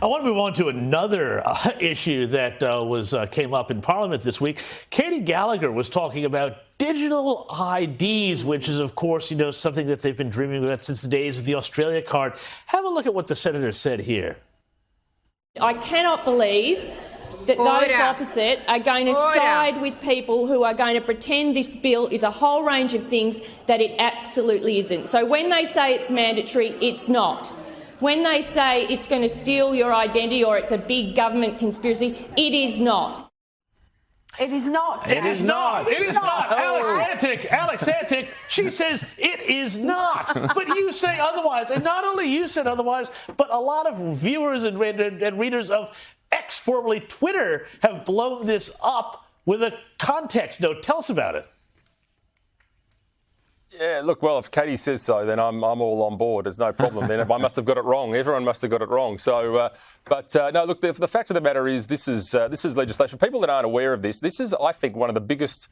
I want to move on to another issue that came up in Parliament this week. Katie Gallagher was talking about digital IDs, which is, of course, something that they've been dreaming about since the days of the Australia card. Have a look at what the senator said here. I cannot believe that those opposite are going to side with people who are going to pretend this bill is a whole range of things that it absolutely isn't. So when they say it's mandatory, it's not. When they say it's going to steal your identity or it's a big government conspiracy, it is not. It is not. It is not. It is not. Alex Antic, she says it is not. But you say otherwise. And not only you said otherwise, but a lot of viewers and readers of X, formerly Twitter, have blown this up with a context note. Tell us about it. Yeah, look, well, if Katie says so, then I'm all on board. There's no problem. Then I must have got it wrong. Everyone must have got it wrong. So, no, look, the fact of the matter is this is legislation. People that aren't aware of this is, I think, one of the biggest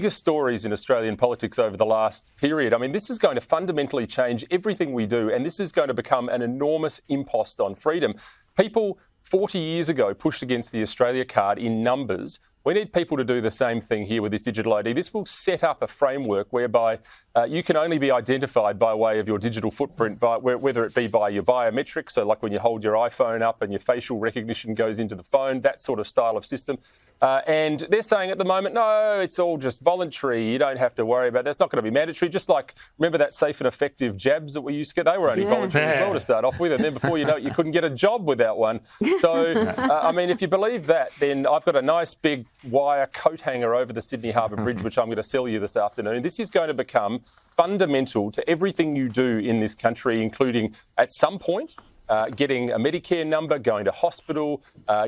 stories in Australian politics over the last period. I mean, this is going to fundamentally change everything we do, and this is going to become an enormous impost on freedom. People 40 years ago pushed against the Australia card in numbers. We need people to do the same thing here with this digital ID. This will set up a framework whereby you can only be identified by way of your digital footprint, whether it be by your biometrics, so like when you hold your iPhone up and your facial recognition goes into the phone, that sort of style of system. And they're saying at the moment, no, it's all just voluntary. You don't have to worry about that. It's not going to be mandatory. Just like, remember that safe and effective jabs that we used to get? They were only voluntary as well to start off with. And then before you know it, you couldn't get a job without one. So, I mean, if you believe that, then I've got a nice big wire coat hanger over the Sydney Harbour Bridge, which I'm going to sell you this afternoon. This is going to become fundamental to everything you do in this country, including at some point getting a Medicare number, going to hospital,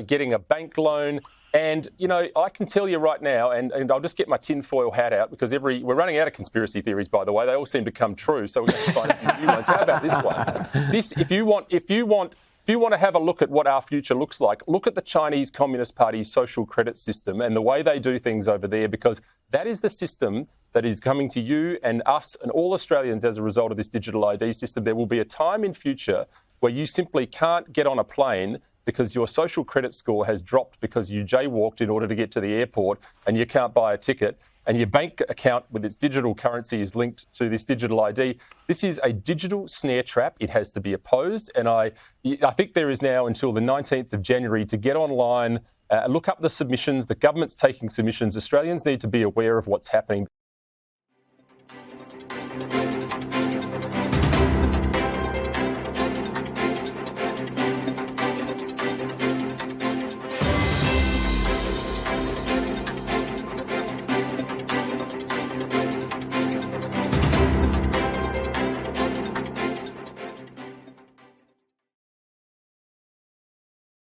getting a bank loan. And, I can tell you right now, and I'll just get my tinfoil hat out because we're running out of conspiracy theories, by the way. They all seem to come true, so we're going to find a few new ones. How about this one? If you want to have a look at what our future looks like, look at the Chinese Communist Party's social credit system and the way they do things over there, because that is the system that is coming to you and us and all Australians as a result of this digital ID system. There will be a time in future where you simply can't get on a plane because your social credit score has dropped because you jaywalked in order to get to the airport and you can't buy a ticket, and your bank account with its digital currency is linked to this digital ID. This is a digital snare trap. It has to be opposed. And I think there is now until the 19th of January to get online, look up the submissions. The government's taking submissions. Australians need to be aware of what's happening.